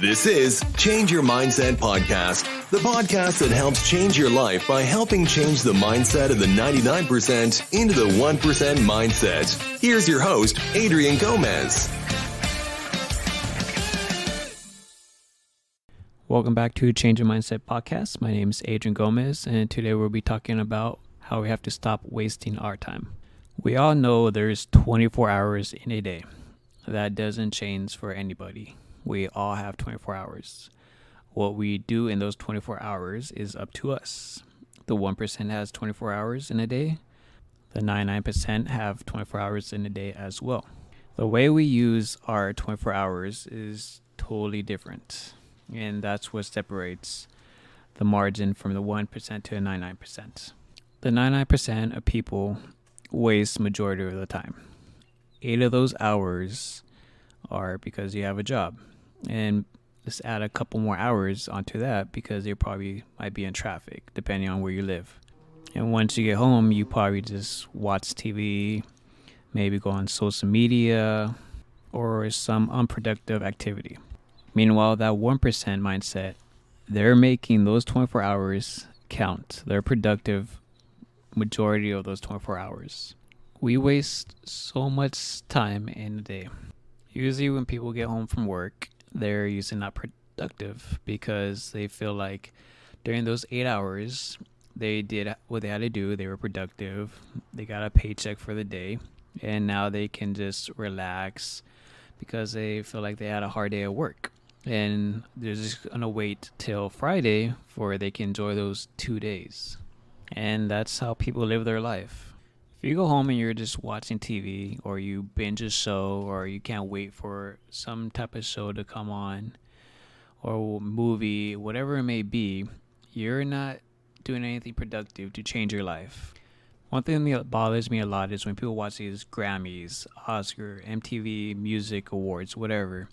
This is Change Your Mindset Podcast, the podcast that helps change your life by helping change the mindset of the 99% into the 1% mindset. Here's your host, Adrian Gomez. Welcome back to Change Your Mindset Podcast. My name is Adrian Gomez, and today we'll be talking about how we have to stop wasting our time. We all know there's 24 hours in a day. That doesn't change for anybody. We all have 24 hours. What we do in those 24 hours is up to us. The 1% has 24 hours in a day. The 99% have 24 hours in a day as well. The way we use our 24 hours is totally different. And that's what separates the margin from the 1% to the 99%. The 99% of people waste majority of the time. 8 of those hours are because you have a job. And just add a couple more hours onto that because you probably might be in traffic, depending on where you live. And once you get home, you probably just watch TV, maybe go on social media, or some unproductive activity. Meanwhile, that 1% mindset, they're making those 24 hours count. They're productive majority of those 24 hours. We waste so much time in a day. Usually when people get home from work, they're usually not productive because they feel like during those 8 hours, they did what they had to do. They were productive. They got a paycheck for the day. And now they can just relax because they feel like they had a hard day at work. And they're just going to wait till Friday for they can enjoy those 2 days. And that's how people live their life. If you go home and you're just watching TV or you binge a show or you can't wait for some type of show to come on or movie, whatever it may be, you're not doing anything productive to change your life. One thing that bothers me a lot is when people watch these Grammys, Oscar, MTV Music Awards, whatever.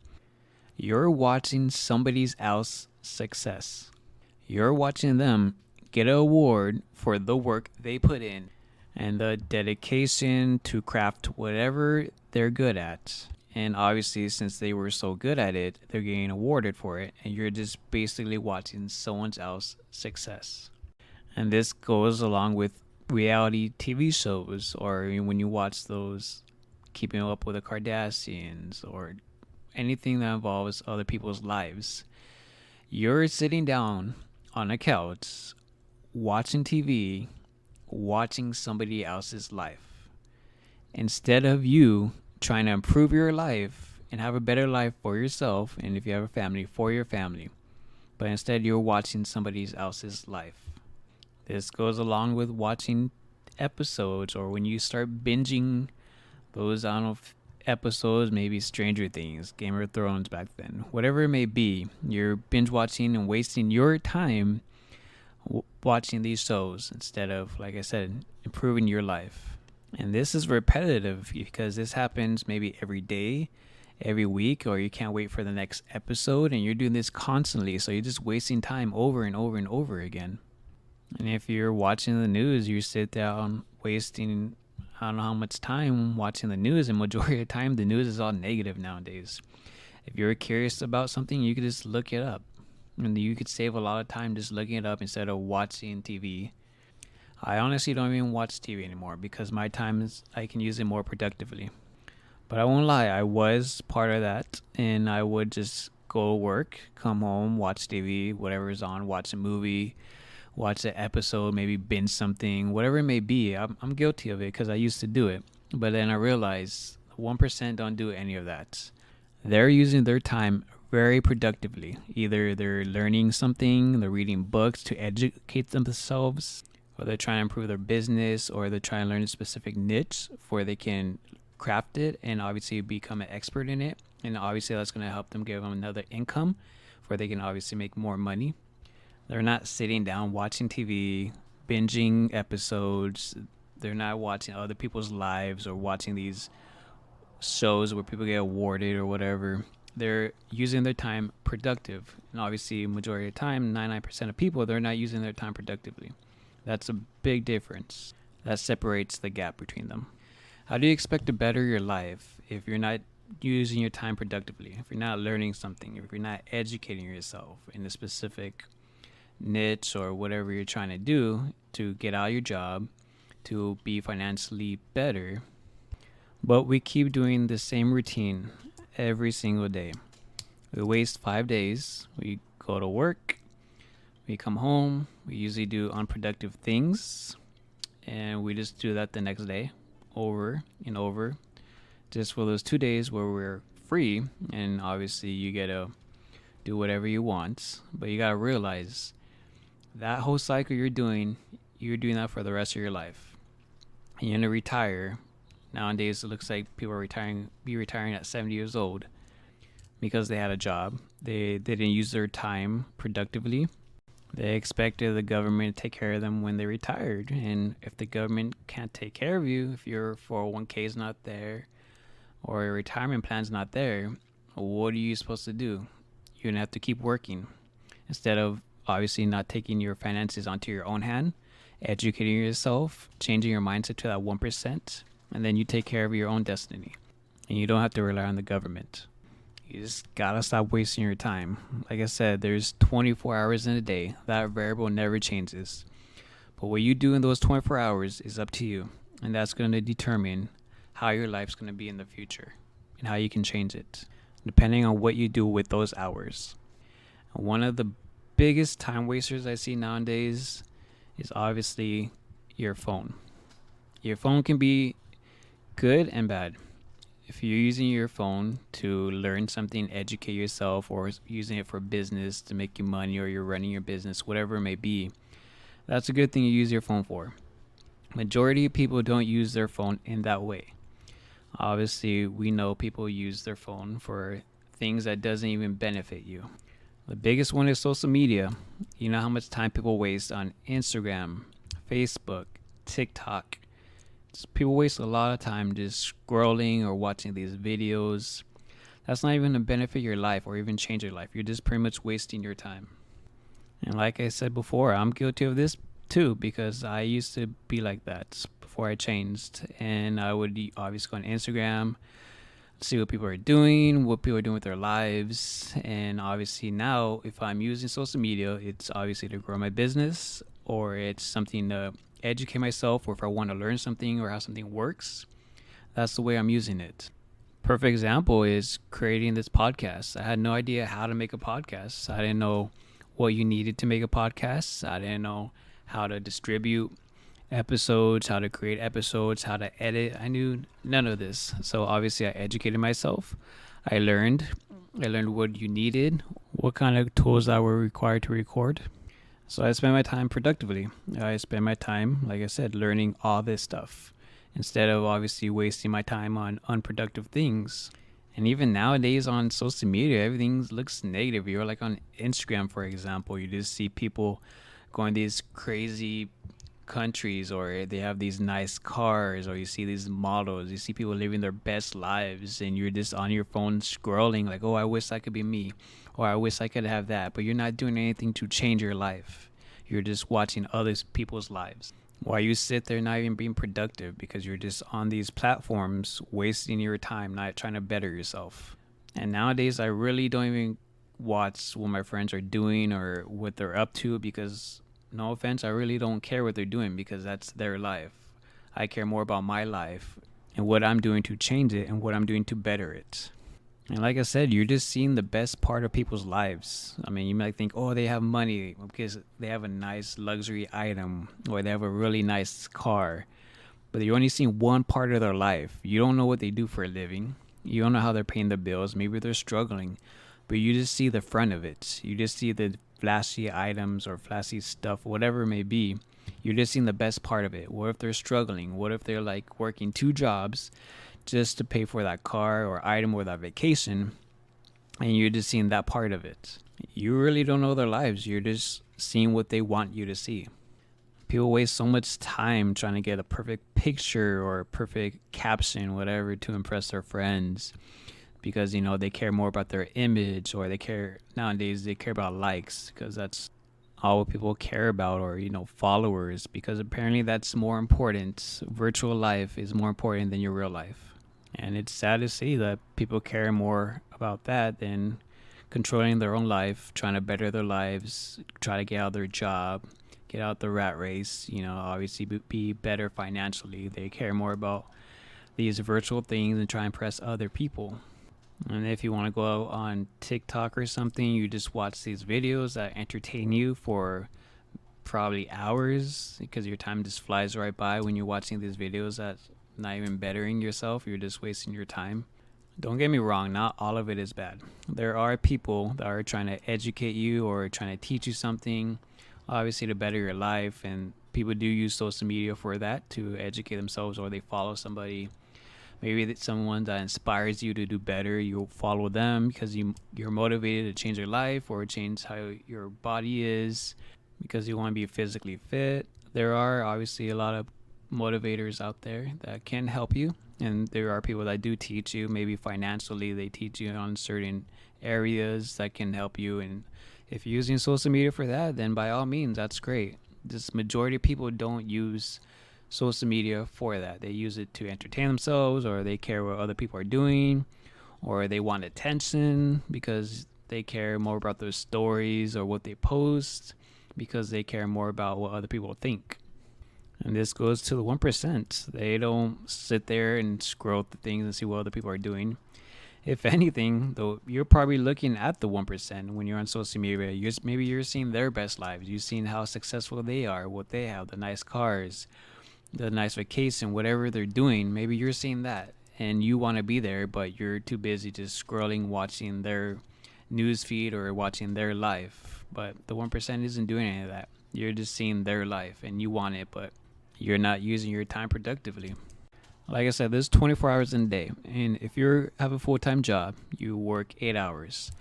You're watching somebody else's success. You're watching them get an award for the work they put in and the dedication to craft whatever they're good at. And obviously, since they were so good at it, they're getting awarded for it. And you're just basically watching someone else's success. And this goes along with reality TV shows, or when you watch those Keeping Up with the Kardashians, or anything that involves other people's lives. You're sitting down on a couch, watching TV, watching somebody else's life. Instead of you trying to improve your life and have a better life for yourself, and if you have a family, for your family. But instead you're watching somebody else's life. This goes along with watching episodes, or when you start binging those, I don't know, episodes, maybe Stranger Things, Game of Thrones back then, whatever it may be, you're binge watching and wasting your time watching these shows instead of, like I said, improving your life. And this is repetitive because this happens maybe every day, every week, or you can't wait for the next episode, and you're doing this constantly, so you're just wasting time over and over and over again. And if you're watching the news, you sit down wasting I don't know how much time watching the news, and majority of the time the news is all negative nowadays. If you're curious about something, you could just look it up. And you could save a lot of time just looking it up instead of watching TV. I honestly don't even watch TV anymore because my time I can use it more productively. But I won't lie, I was part of that, and I would just go to work, come home, watch TV, whatever is on, watch a movie, watch an episode, maybe binge something, whatever it may be. I'm guilty of it because I used to do it. But then I realized 1% don't do any of that. They're using their time very productively. Either they're learning something, they're reading books to educate themselves, or they're trying to improve their business, or they're trying to learn a specific niche where they can craft it and obviously become an expert in it. And obviously that's going to help them give them another income where they can obviously make more money. They're not sitting down watching TV, binging episodes. They're not watching other people's lives or watching these shows where people get awarded or whatever. They're using their time productive. And obviously, majority of the time, 99% of people, they're not using their time productively. That's a big difference. That separates the gap between them. How do you expect to better your life if you're not using your time productively, if you're not learning something, if you're not educating yourself in a specific niche or whatever you're trying to do to get out of your job, to be financially better, but we keep doing the same routine every single day. We waste 5 days. We go to work, we come home, we usually do unproductive things, and we just do that the next day over and over, just for those 2 days where we're free. And obviously, you get to do whatever you want, but you got to realize that whole cycle you're doing that for the rest of your life. And you're going to retire. Nowadays, it looks like people are retiring at 70 years old because they had a job. They didn't use their time productively. They expected the government to take care of them when they retired. And if the government can't take care of you, if your 401k is not there or your retirement plan's not there, what are you supposed to do? You're going to have to keep working instead of obviously not taking your finances onto your own hand, educating yourself, changing your mindset to that 1%, and then you take care of your own destiny. And you don't have to rely on the government. You just gotta stop wasting your time. Like I said, there's 24 hours in a day. That variable never changes. But what you do in those 24 hours is up to you. And that's going to determine how your life's going to be in the future and how you can change it, depending on what you do with those hours. And one of the biggest time wasters I see nowadays is obviously your phone. Your phone can be good and bad. If you're using your phone to learn something, educate yourself, or using it for business to make you money, or you're running your business, whatever it may be, that's a good thing to use your phone for. Majority of people don't use their phone in that way. Obviously, we know people use their phone for things that doesn't even benefit you. The biggest one is social media. You know how much time people waste on Instagram, Facebook, TikTok. People waste a lot of time just scrolling or watching these videos. That's not even to benefit your life or even change your life. You're just pretty much wasting your time. And like I said before, I'm guilty of this too, because I used to be like that before I changed. And I would obviously go on Instagram, see what people are doing with their lives. And obviously now, if I'm using social media, it's obviously to grow my business, or it's something to educate myself, or if I want to learn something or how something works. That's the way I'm using it. Perfect example is creating this podcast. I had no idea how to make a podcast. I didn't know what you needed to make a podcast. I didn't know how to distribute episodes, how to create episodes, how to edit. I knew none of this. So obviously I educated myself. I learned what you needed, what kind of tools that were required to record. So I spent my time productively. I spent my time, like I said, learning all this stuff instead of obviously wasting my time on unproductive things. And even nowadays on social media, everything looks negative. You're like on Instagram, for example, you just see people going these crazy countries, or they have these nice cars, or you see these models, you see people living their best lives, and you're just on your phone scrolling like, oh, I wish I could be me, or I wish I could have that. But you're not doing anything to change your life. You're just watching other people's lives while you sit there not even being productive, because you're just on these platforms wasting your time, not trying to better yourself. And nowadays I really don't even watch what my friends are doing or what they're up to, because no offense, I really don't care what they're doing, because that's their life. I care more about my life and what I'm doing to change it and what I'm doing to better it. And like I said, you're just seeing the best part of people's lives. I mean, you might think, oh, they have money because they have a nice luxury item, or they have a really nice car. But you're only seeing one part of their life. You don't know what they do for a living. You don't know how they're paying the bills. Maybe they're struggling. But you just see the front of it. You just see the flashy items or flashy stuff, whatever it may be. You're just seeing the best part of it. What if they're struggling? What if they're like working 2 jobs just to pay for that car or item or that vacation? And you're just seeing that part of it. You really don't know their lives. You're just seeing what they want you to see. People waste so much time trying to get a perfect picture or a perfect caption, whatever, to impress their friends, because, you know, they care more about their image, or they care about likes, because that's all what people care about, or, you know, followers, because apparently that's more important. Virtual life is more important than your real life. And it's sad to see that people care more about that than controlling their own life, trying to better their lives, try to get out of their job, get out the rat race, obviously be better financially. They care more about these virtual things and try and impress other people. And if you want to go on TikTok or something, you just watch these videos that entertain you for probably hours because your time just flies right by when you're watching these videos that's not even bettering yourself. You're just wasting your time. Don't get me wrong, not all of it is bad. There are people that are trying to educate you or trying to teach you something, obviously to better your life, and people do use social media for that, to educate themselves, or they follow somebody. Maybe it's someone that inspires you to do better. You'll follow them because you're motivated to change your life or change how your body is because you want to be physically fit. There are obviously a lot of motivators out there that can help you, and there are people that do teach you. Maybe financially they teach you on certain areas that can help you, and if you're using social media for that, then by all means, that's great. This majority of people don't use social media for that. They use it to entertain themselves, or they care what other people are doing, or they want attention because they care more about their stories or what they post because they care more about what other people think. And this goes to the 1%. They don't sit there and scroll through things and see what other people are doing. If anything, though, you're probably looking at the 1% when you're on social media. Maybe you're seeing their best lives. You've seen how successful they are, what they have, the nice cars, the nice vacation, whatever they're doing. Maybe you're seeing that and you want to be there, but you're too busy just scrolling, watching their news feed or watching their life. But the 1% isn't doing any of that. You're just seeing their life and you want it, but you're not using your time productively. Like I said, there's 24 hours in a day. And if you have a full-time job, you work 8 hours.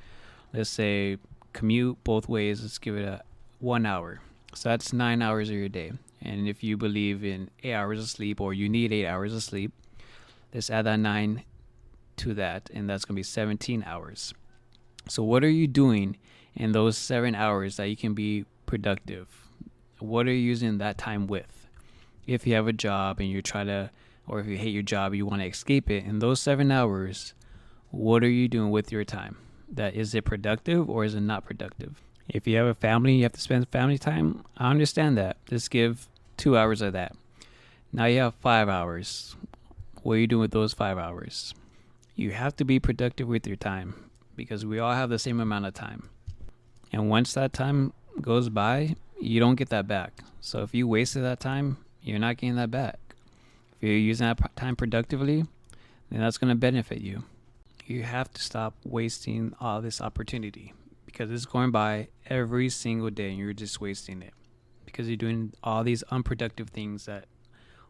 Let's say commute both ways, let's give it a 1 hour. So that's 9 hours of your day. And if you believe in 8 hours of sleep, or you need 8 hours of sleep, let's add that 9 to that, and that's going to be 17 hours. So what are you doing in those 7 hours that you can be productive? What are you using that time with? If you have a job and or if you hate your job, you want to escape it, in those 7 hours, what are you doing with your time? Is it productive or is it not productive? If you have a family, you have to spend family time. I understand that. Just give 2 hours of that. Now you have 5 hours. What are you doing with those 5 hours? You have to be productive with your time because we all have the same amount of time. And once that time goes by, you don't get that back. So if you wasted that time, you're not getting that back. If you're using that time productively, then that's going to benefit you. You have to stop wasting all this opportunity because it's going by every single day and you're just wasting it because you're doing all these unproductive things that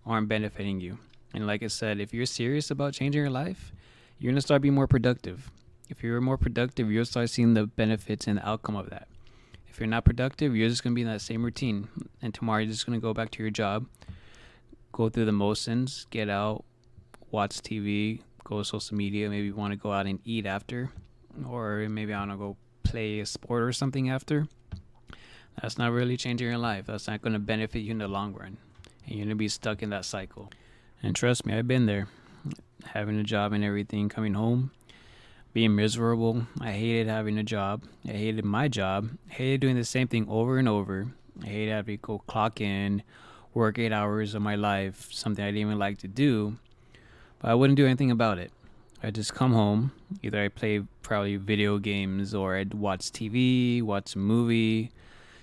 aren't benefiting you. And like I said, if you're serious about changing your life, you're going to start being more productive. If you're more productive, you'll start seeing the benefits and the outcome of that. If you're not productive, you're just going to be in that same routine. And tomorrow you're just going to go back to your job, go through the motions, get out, watch TV, go to social media. Maybe you want to go out and eat after, or maybe I want to go play a sport or something after. That's not really changing your life. That's not going to benefit you in the long run. And you're going to be stuck in that cycle. And trust me, I've been there. Having a job and everything, coming home, being miserable. I hated having a job. I hated my job. I hated doing the same thing over and over. I hated having to go clock in, work 8 hours of my life, something I didn't even like to do. But I wouldn't do anything about it. I'd just come home. Either I'd play probably video games, or I'd watch TV, watch a movie,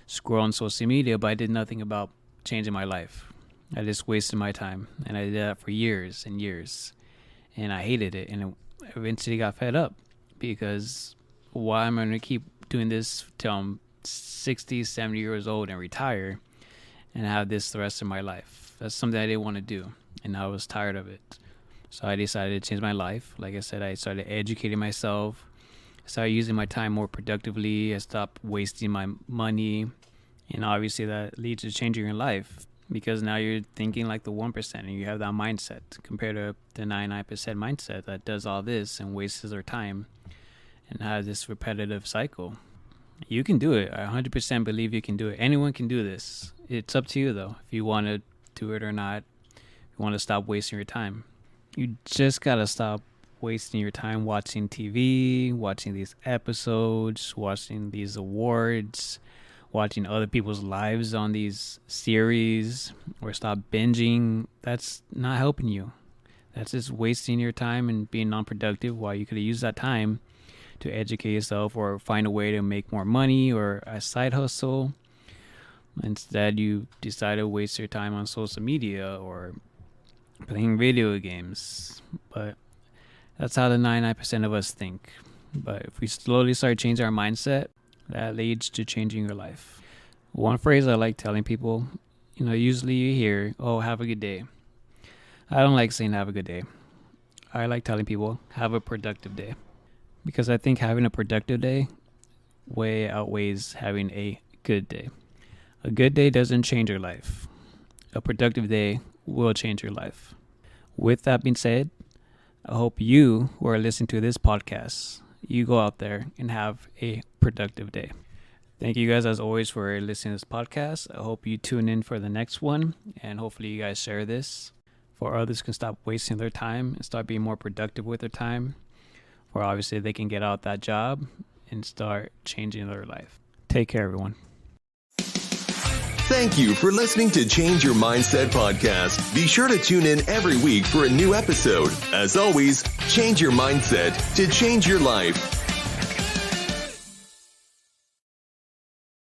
scroll on social media, but I did nothing about changing my life. I just wasted my time. And I did that for years and years. And I hated it. And I eventually got fed up because why am I going to keep doing this till I'm 60, 70 years old and retire and have this the rest of my life? That's something I didn't want to do. And I was tired of it. So I decided to change my life. Like I said, I started educating myself. I started using my time more productively. I stopped wasting my money. And obviously that leads to changing your life because now you're thinking like the 1% and you have that mindset compared to the 99% mindset that does all this and wastes their time and has this repetitive cycle. You can do it. I 100% believe you can do it. Anyone can do this. It's up to you though, if you want to do it or not. If you want to stop wasting your time. You just gotta stop wasting your time watching TV, watching these episodes, watching these awards, watching other people's lives on these series, or stop binging. That's not helping you. That's just wasting your time and being non-productive, while you could have used that time to educate yourself or find a way to make more money or a side hustle. Instead, you decide to waste your time on social media or playing video games. But that's how the 99% of us think. But if we slowly start changing our mindset, that leads to changing your life. One phrase I like telling people, usually you hear, "Oh, have a good day." I don't like saying have a good day. I like telling people, have a productive day. Because I think having a productive day way outweighs having a good day. A good day doesn't change your life. A productive day will change your life. With that being said, I hope you who are listening to this podcast, you go out there and have a productive day. Thank you guys as always for listening to this podcast. I hope you tune in for the next one, and hopefully you guys share this for others can stop wasting their time and start being more productive with their time, or obviously they can get out that job and start changing their life. Take care, everyone. Thank you for listening to Change Your Mindset podcast. Be sure to tune in every week for a new episode. As always, change your mindset to change your life.